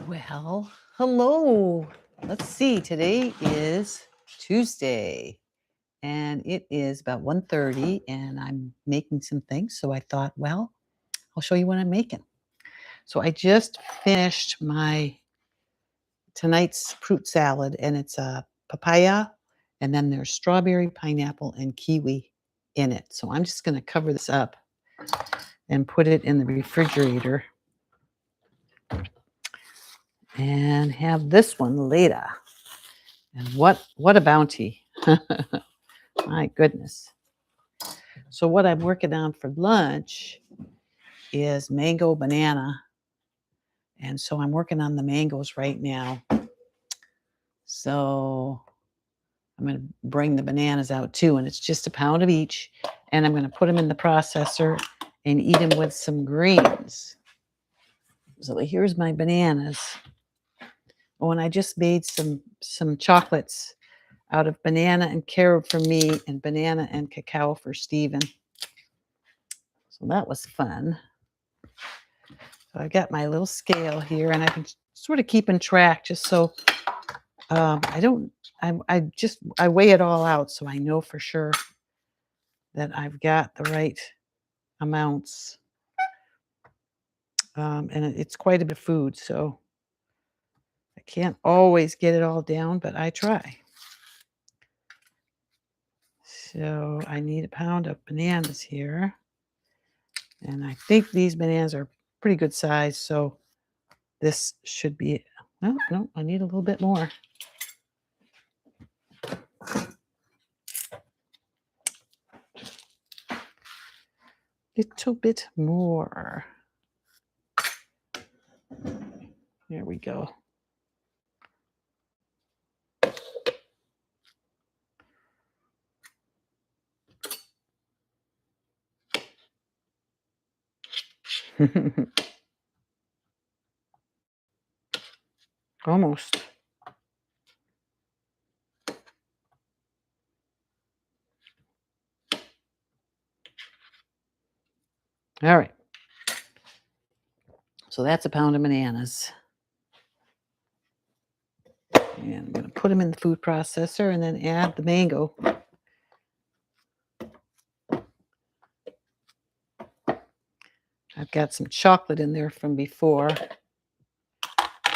Well, hello. Let's see. Today is Tuesday and it is about 1:30 and I'm making some things. So I thought, well, I'll show you what I'm making. So I just finished my tonight's fruit salad and it's a papaya and then there's strawberry, pineapple and kiwi in it. So I'm just going to cover this up and put it in the refrigerator and have this one later. And what a bounty. My goodness. So what I'm working on for lunch is mango banana. And so I'm working on the mangoes right now. So I'm going to bring the bananas out too. And it's just a pound of each. And I'm going to put them in the processor and eat them with some greens. So here's my bananas. Oh, and I just made some chocolates out of banana and carob for me and banana and cacao for Stephen. So that was fun. So I got my little scale here and I've been sort of keeping track just so I weigh it all out so I know for sure that I've got the right amounts. And it's quite a bit of food, so I can't always get it all down, but I try. So I need a pound of bananas here. And I think these bananas are pretty good size, so this should be, well, no, I need a little bit more. Little bit more. There we go. Almost. All right. So that's a pound of bananas. And I'm going to put them in the food processor and then add the mango. I've got some chocolate in there from before.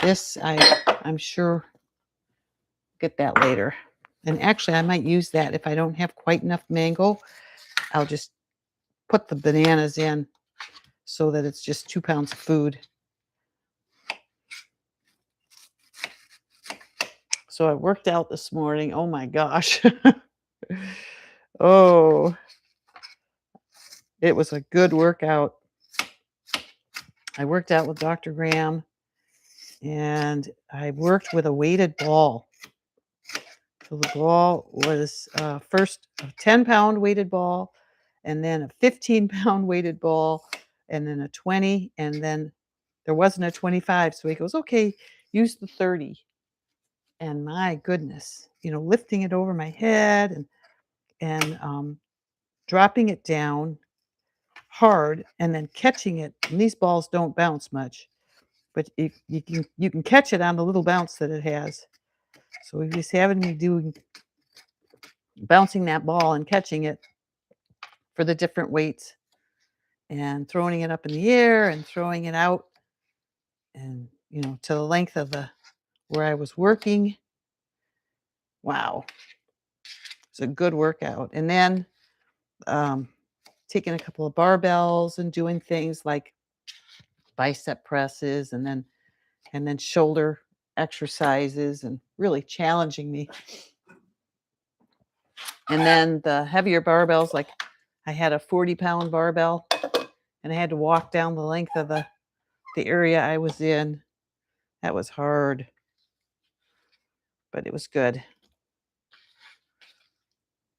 This, I'm sure, get that later. And actually, I might use that if I don't have quite enough mango. I'll just put the bananas in so that it's just 2 pounds of food. So I worked out this morning. Oh my gosh. Oh, it was a good workout. I worked out with Dr. Graham and I worked with a weighted ball. So the ball was first a 10-pound weighted ball and then a 15-pound weighted ball and then a 20 and then there wasn't a 25. So he goes, okay, use the 30. And my goodness, lifting it over my head and dropping it down hard and then catching it. And these balls don't bounce much, but you can catch it on the little bounce that it has. So he was having me bouncing that ball and catching it for the different weights and throwing it up in the air and throwing it out and to the length of where I was working. Wow. It's a good workout. And then taking a couple of barbells and doing things like bicep presses and then shoulder exercises and really challenging me. And then the heavier barbells, like I had a 40-pound barbell and I had to walk down the length of the area I was in. That was hard, but it was good.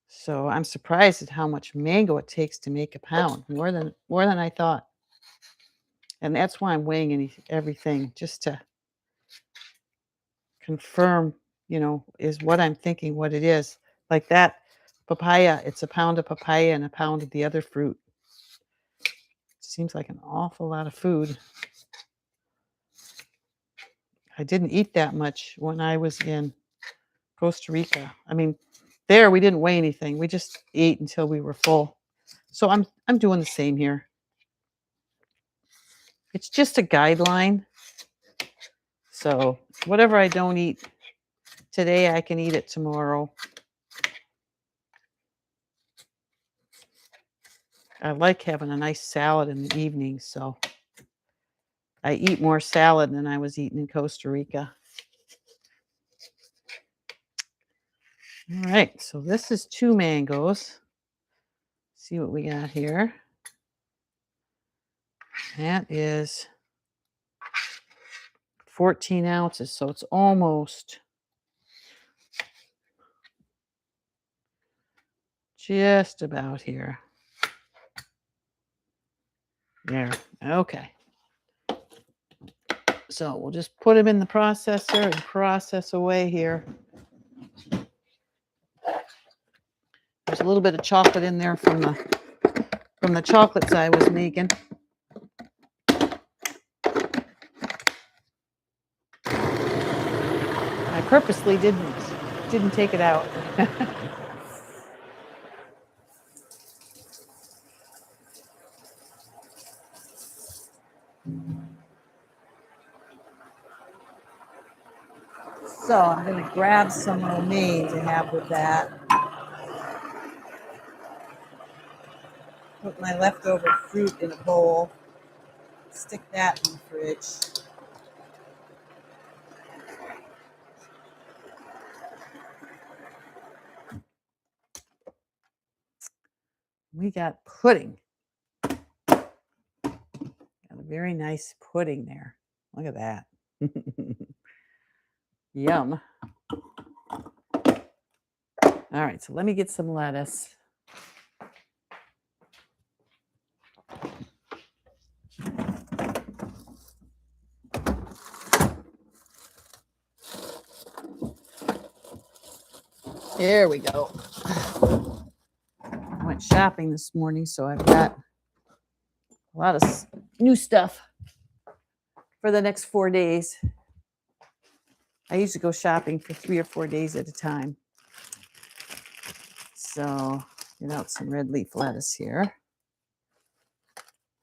So I'm surprised at how much mango it takes to make a pound, more than I thought. And that's why I'm weighing everything, just to confirm, is what I'm thinking what it is. Like that papaya, it's a pound of papaya and a pound of the other fruit. Seems like an awful lot of food. I didn't eat that much when I was in Costa Rica. I mean, there we didn't weigh anything. We just ate until we were full. So I'm doing the same here. It's just a guideline. So whatever I don't eat today, I can eat it tomorrow. I like having a nice salad in the evening, so I eat more salad than I was eating in Costa Rica. All right, so this is 2 mangoes. See what we got here. That is 14 ounces, so it's almost just about here. There, okay. So we'll just put them in the processor and process away here. There's a little bit of chocolate in there from the chocolates I was making. I purposely didn't take it out. So I'm going to grab some romaine to have with that. Put my leftover fruit in a bowl. Stick that in the fridge. We got pudding. Got a very nice pudding there. Look at that. Yum. All right, so let me get some lettuce. There we go. I went shopping this morning, so I've got a lot of new stuff for the next 4 days. I usually go shopping for 3 or 4 days at a time. So get out some red leaf lettuce here.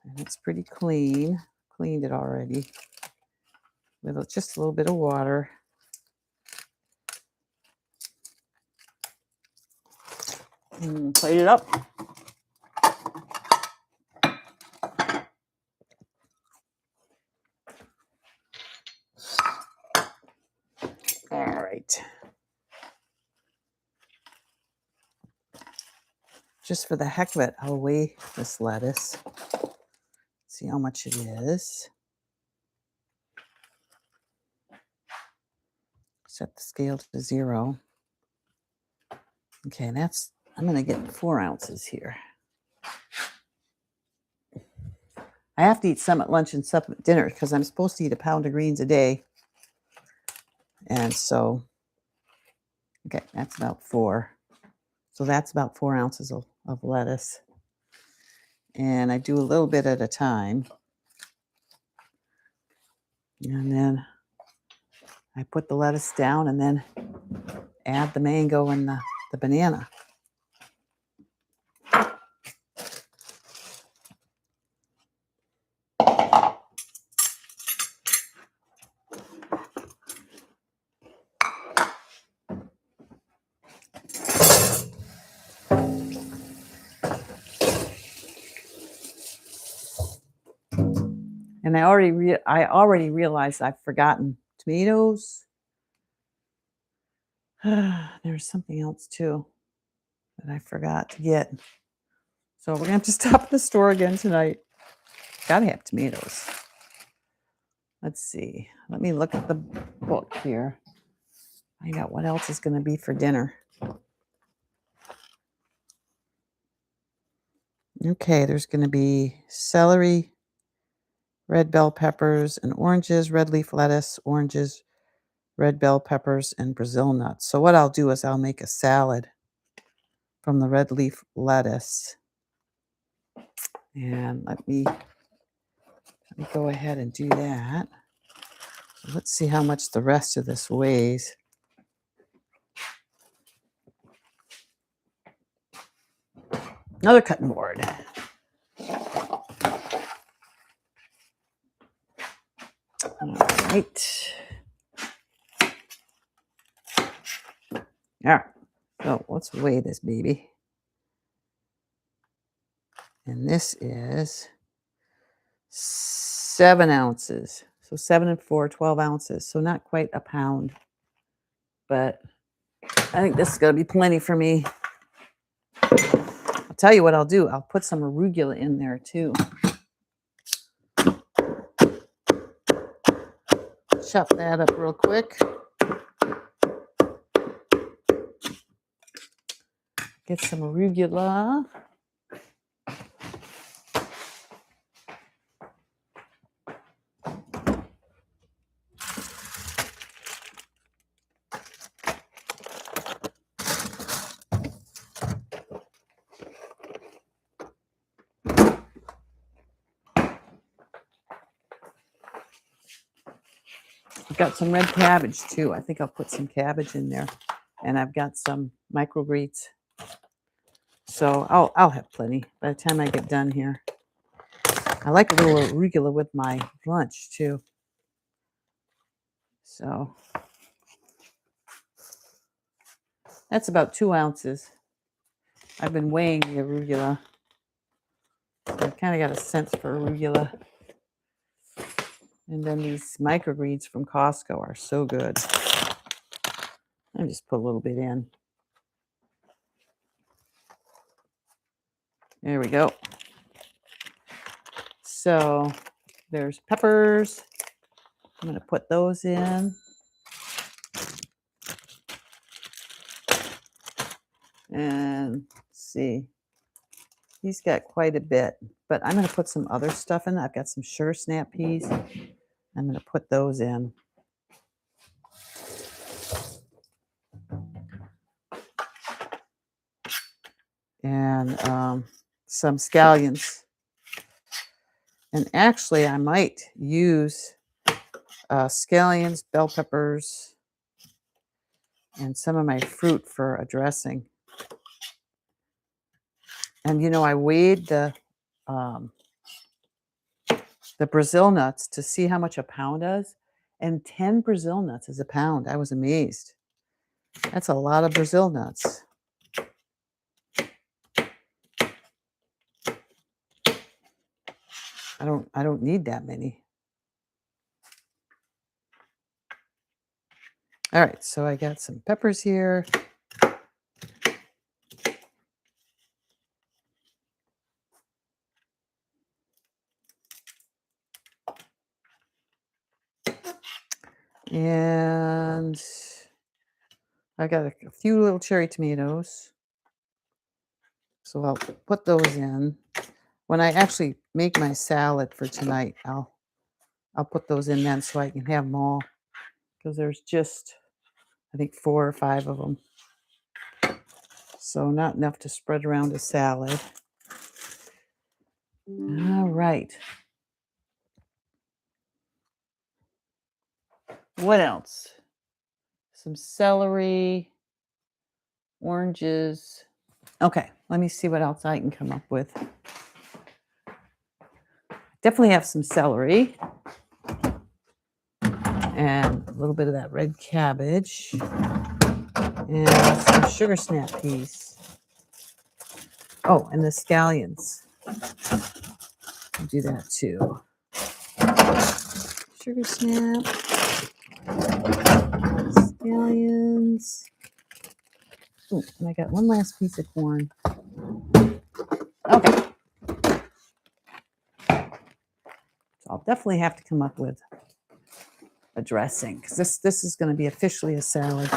And it's pretty clean. Cleaned it already with just a little bit of water. And plate it up. All right. Just for the heck of it, I'll weigh this lettuce. See how much it is. Set the scale to 0. Okay, I'm going to get 4 ounces here. I have to eat some at lunch and some at dinner because I'm supposed to eat a pound of greens a day. And so, okay, that's about 4. So that's about 4 ounces of lettuce. And I do a little bit at a time. And then I put the lettuce down and then add the mango and the banana. And I already realized I've forgotten tomatoes. There's something else too that I forgot to get. So we're gonna have to stop at the store again tonight. Gotta have tomatoes. Let's see. Let me look at the book here. Find out what else is gonna be for dinner. Okay, there's gonna be celery, red bell peppers, and oranges, red leaf lettuce, oranges, red bell peppers, and Brazil nuts. So what I'll do is I'll make a salad from the red leaf lettuce. And let me go ahead and do that. Let's see how much the rest of this weighs. Another cutting board. All right. All right. So let's weigh this baby. And this is 7 ounces. So 7 and 4, 12 ounces. So not quite a pound. But I think this is going to be plenty for me. I'll tell you what I'll do. I'll put some arugula in there too. Chop that up real quick. Get some arugula. I've got some red cabbage too. I think I'll put some cabbage in there. And I've got some microgreens. So I'll have plenty by the time I get done here. I like a little arugula with my lunch too. So that's about 2 ounces. I've been weighing the arugula. So I've kind of got a sense for arugula. And then these microgreens from Costco are so good. I just put a little bit in. There we go. So there's peppers. I'm going to put those in. And let's see. He's got quite a bit, but I'm going to put some other stuff in. I've got some sugar snap peas. I'm going to put those in. And some scallions. And actually, I might use scallions, bell peppers, and some of my fruit for a dressing. And you know, I weighed the Brazil nuts to see how much a pound is, and 10 Brazil nuts is a pound. I was amazed. That's a lot of Brazil nuts. I don't need that many. All right, so I got some peppers here. And I got a few little cherry tomatoes. So I'll put those in. When I actually make my salad for tonight, I'll put those in then so I can have them all. Because there's just, I think, 4 or 5 of them. So not enough to spread around a salad. All right. What else? Some celery, oranges. Okay, let me see what else I can come up with. Definitely have some celery. And a little bit of that red cabbage. And some sugar snap peas. Oh, and the scallions. I'll do that too. Sugar snap. Scallions. Oh, and I got one last piece of corn. Okay. So I'll definitely have to come up with a dressing because this is going to be officially a salad.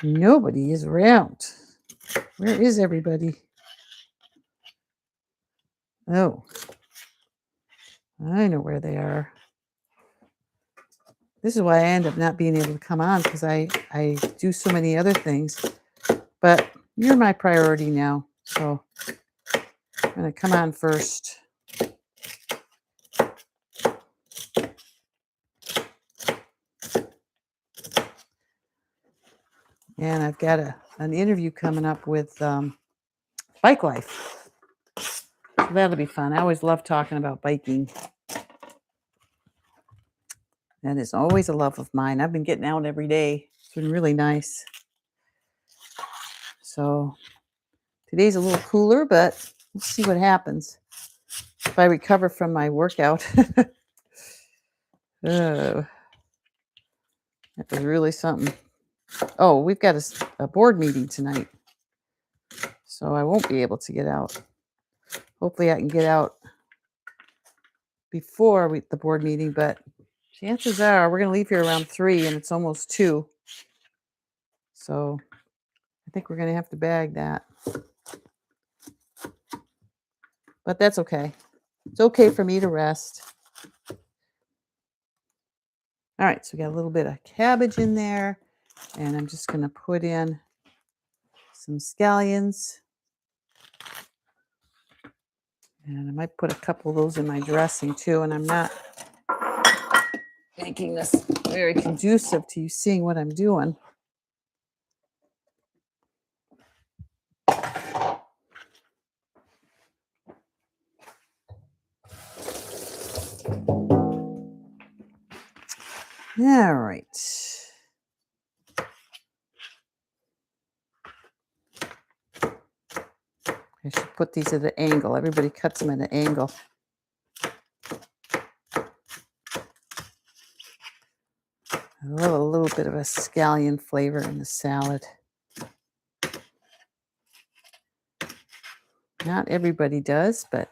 Nobody is around. Where is everybody? Oh, I know where they are. This is why I end up not being able to come on because I do so many other things. But you're my priority now. So I'm going to come on first. And I've got an interview coming up with Bike Life. So that'll be fun. I always love talking about biking. That is always a love of mine. I've been getting out every day. It's been really nice. So today's a little cooler, but we'll see what happens. If I recover from my workout. Oh, that was really something. Oh, we've got a board meeting tonight. So I won't be able to get out. Hopefully I can get out before the board meeting, but chances are we're going to leave here around 3 and it's almost 2. So I think we're going to have to bag that. But that's okay. It's okay for me to rest. All right, so we got a little bit of cabbage in there, and I'm just going to put in some scallions. And I might put a couple of those in my dressing too, and I'm not making this very conducive to you seeing what I'm doing. All right. I should put these at an angle. Everybody cuts them at an angle. I love a little bit of a scallion flavor in the salad. Not everybody does, but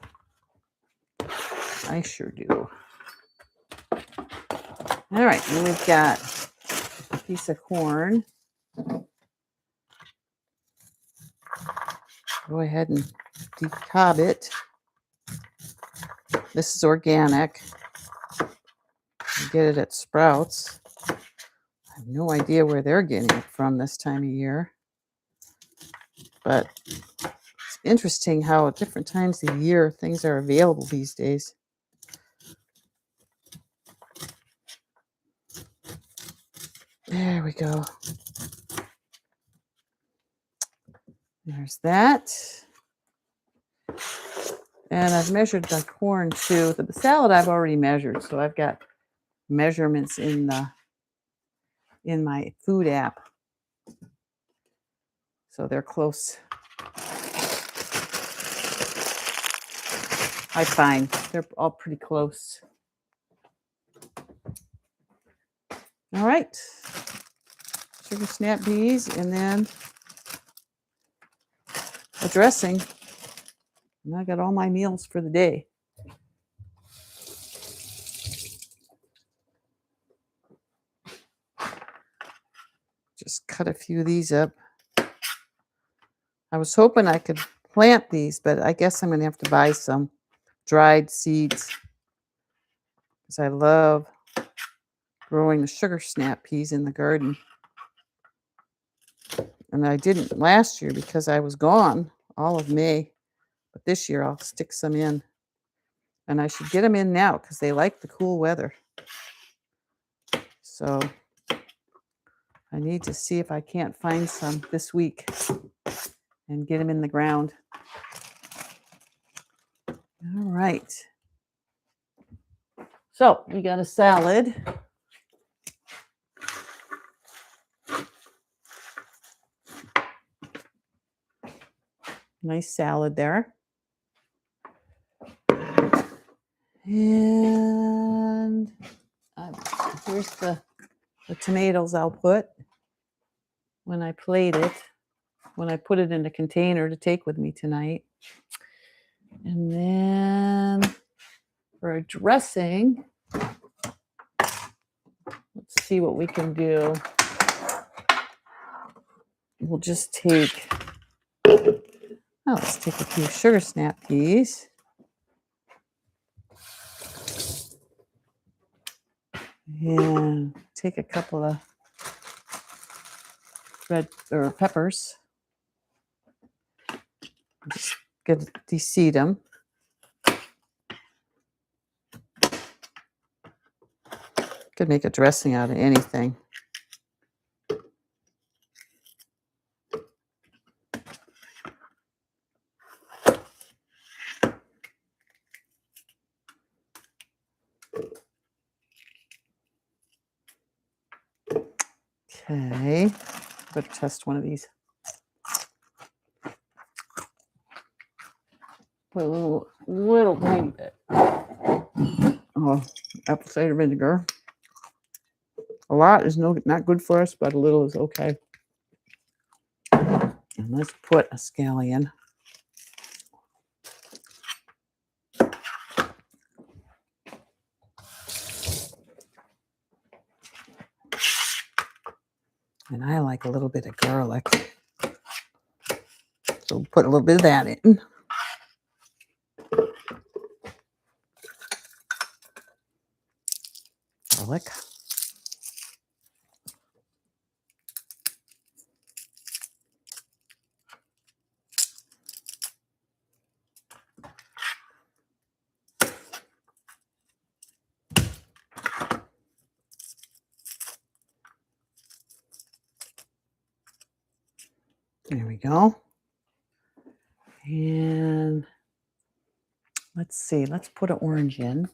I sure do. All right, and we've got a piece of corn. Go ahead and decob it. This is organic. You get it at Sprouts. I have no idea where they're getting it from this time of year. But it's interesting how at different times of the year things are available these days. There we go. There's that. And I've measured the corn too. The salad I've already measured, so I've got measurements in my food app. So they're close. I find they're all pretty close. All right. Sugar snap peas and then a dressing. And I got all my meals for the day. Just cut a few of these up. I was hoping I could plant these, but I guess I'm going to have to buy some dried seeds because I love growing the sugar snap peas in the garden. And I didn't last year because I was gone all of May. But this year I'll stick some in. And I should get them in now because they like the cool weather. So I need to see if I can't find some this week and get them in the ground. All right. So we got a salad. Nice salad there. And here's the tomatoes I'll put when I plate it, when I put it in a container to take with me tonight. And then for a dressing, let's see what we can do. We'll just take, let's take a few sugar snap peas. And take a couple of red or peppers. Just Good, de-seed them. Could make a dressing out of anything. Okay, better test one of these. Put a little tiny bit. Oh, apple cider vinegar. A lot is not good for us, but a little is okay. And let's put a scallion. And I like a little bit of garlic. So put a little bit of that in. Garlic. There we go. And let's see, let's put an orange in.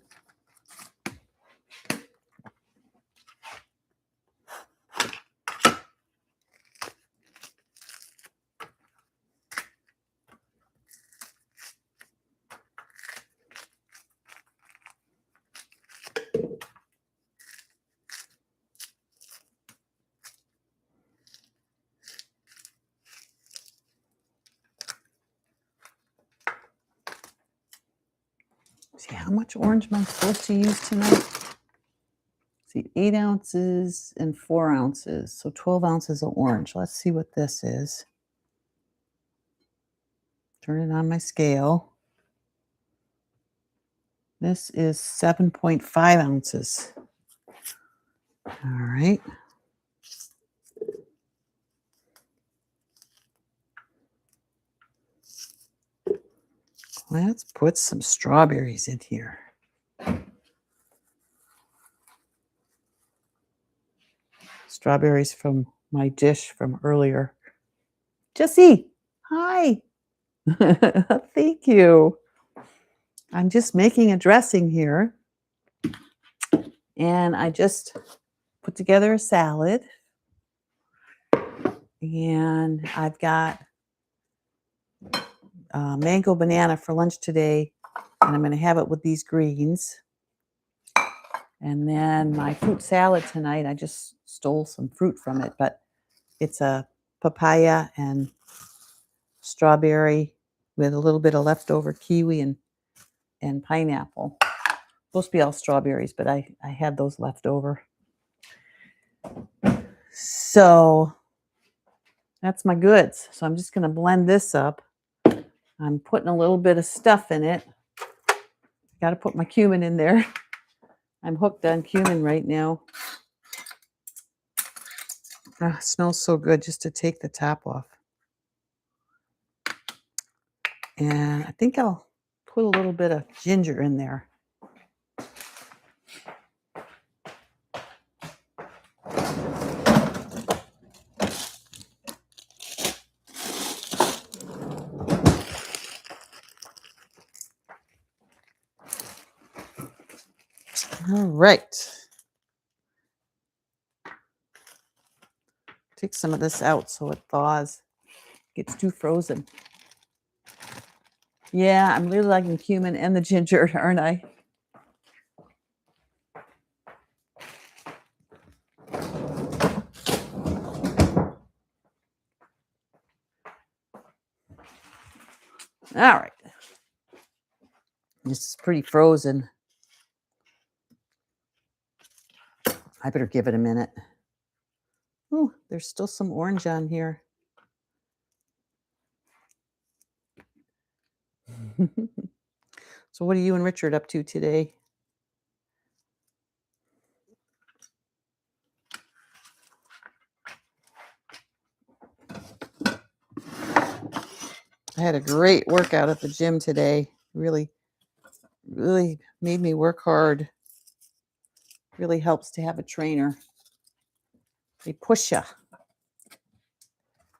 See, how much orange am I supposed to use tonight? See, 8 ounces and 4 ounces, so 12 ounces of orange. Let's see what this is. Turn it on my scale. This is 7.5 ounces. All right. Let's put some strawberries in here. Strawberries from my dish from earlier. Jessie, hi. Thank you. I'm just making a dressing here. And I just put together a salad. And I've got mango banana for lunch today. And I'm going to have it with these greens. And then my fruit salad tonight, I just stole some fruit from it, but it's a papaya and strawberry with a little bit of leftover kiwi and pineapple. Supposed to be all strawberries, but I had those left over. So that's my goods. So I'm just going to blend this up. I'm putting a little bit of stuff in it. Got to put my cumin in there. I'm hooked on cumin right now. Oh, it smells so good just to take the top off. And I think I'll put a little bit of ginger in there. All right. Take some of this out so it thaws. Gets too frozen. Yeah, I'm really liking cumin and the ginger, aren't I? All right. This is pretty frozen. I better give it a minute. Oh, there's still some orange on here. So what are you and Richard up to today? I had a great workout at the gym today. Really made me work hard. Really helps to have a trainer. They push you.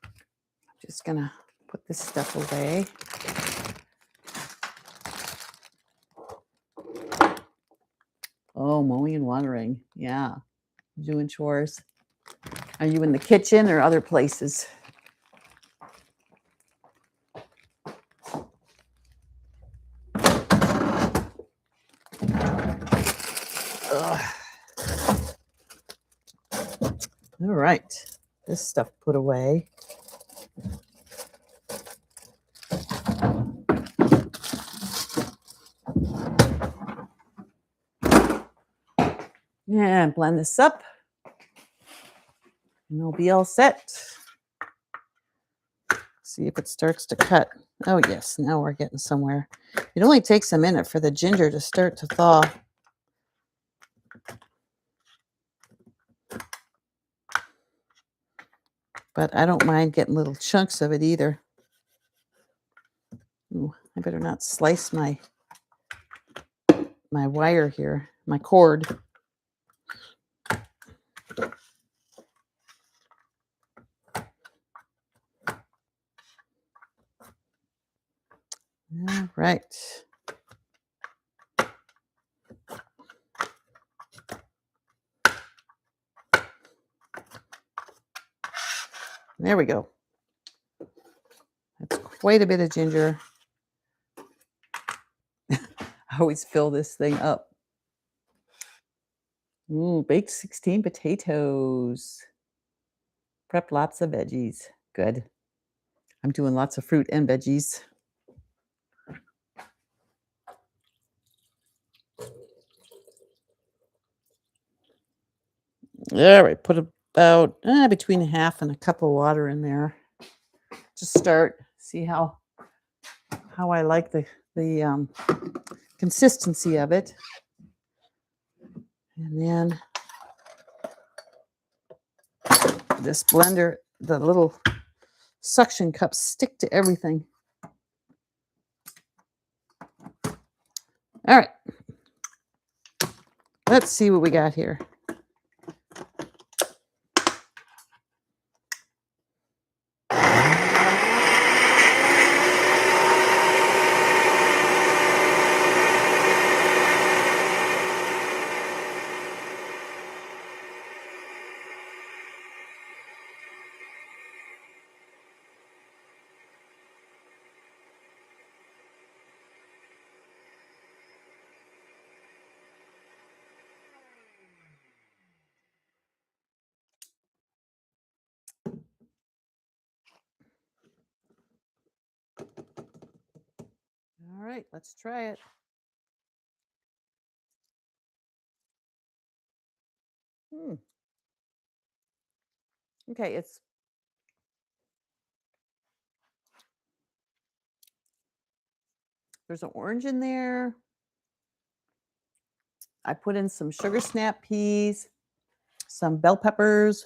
I'm just gonna put this stuff away. Oh, mowing and watering. Yeah. Doing chores. Are you in the kitchen or other places? Ugh. All right. This stuff put away. Yeah, blend this up. And it'll be all set. See if it starts to cut. Oh, yes. Now we're getting somewhere. It only takes a minute for the ginger to start to thaw. But I don't mind getting little chunks of it either. Ooh, I better not slice my wire here, my cord. All right. There we go. That's quite a bit of ginger. I always fill this thing up. Ooh, baked 16 potatoes. Prep lots of veggies. Good. I'm doing lots of fruit and veggies. All right, put about between a half and a cup of water in there. Just start. See how I like the consistency of it. And then this blender, the little suction cups stick to everything. All right. Let's see what we got here. All right, let's try it. Okay, there's an orange in there. I put in some sugar snap peas, some bell peppers,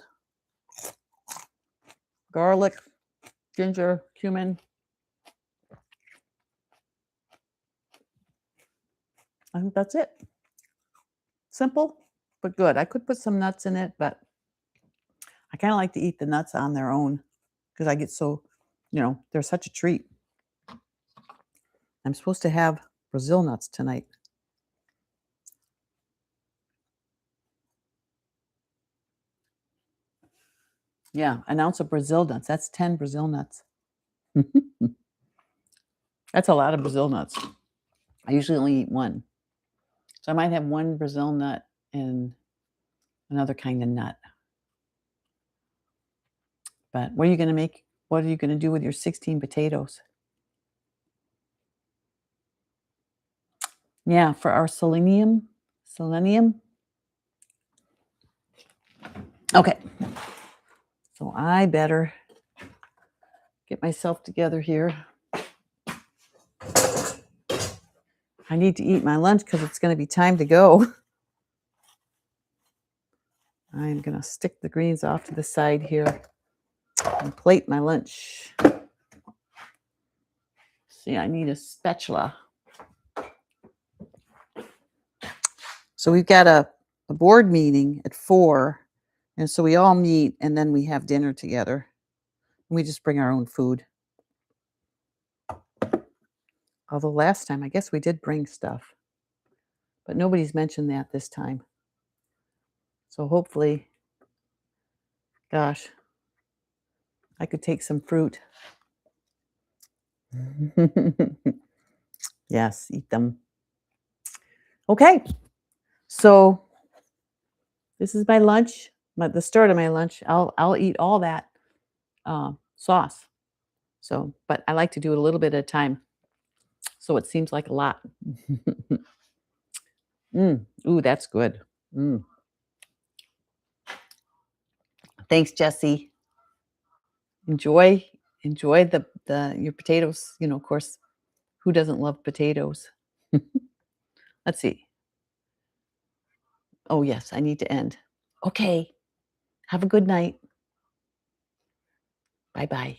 garlic, ginger, cumin. I think that's it. Simple, but good. I could put some nuts in it, but I kind of like to eat the nuts on their own because I get so, they're such a treat. I'm supposed to have Brazil nuts tonight. Yeah, an ounce of Brazil nuts. That's 10 Brazil nuts. That's a lot of Brazil nuts. I usually only eat one. So I might have one Brazil nut and another kind of nut. But what are you going to make? What are you going to do with your 16 potatoes? Yeah, for our selenium. Okay. So I better get myself together here. I need to eat my lunch because it's going to be time to go. I'm going to stick the greens off to the side here and plate my lunch. See, I need a spatula. So we've got a board meeting at 4, and so we all meet, and then we have dinner together. We just bring our own food. Although last time, I guess we did bring stuff, but nobody's mentioned that this time. So hopefully, gosh, I could take some fruit. Yes, eat them. Okay, so this is my lunch, the start of my lunch. I'll eat all that sauce. So, but I like to do it a little bit at a time, so it seems like a lot. Ooh, that's good. Mm. Thanks, Jesse. Enjoy, enjoy the your potatoes. You know, of course, who doesn't love potatoes? Let's see. Oh yes, I need to end. Okay. Have a good night. Bye bye.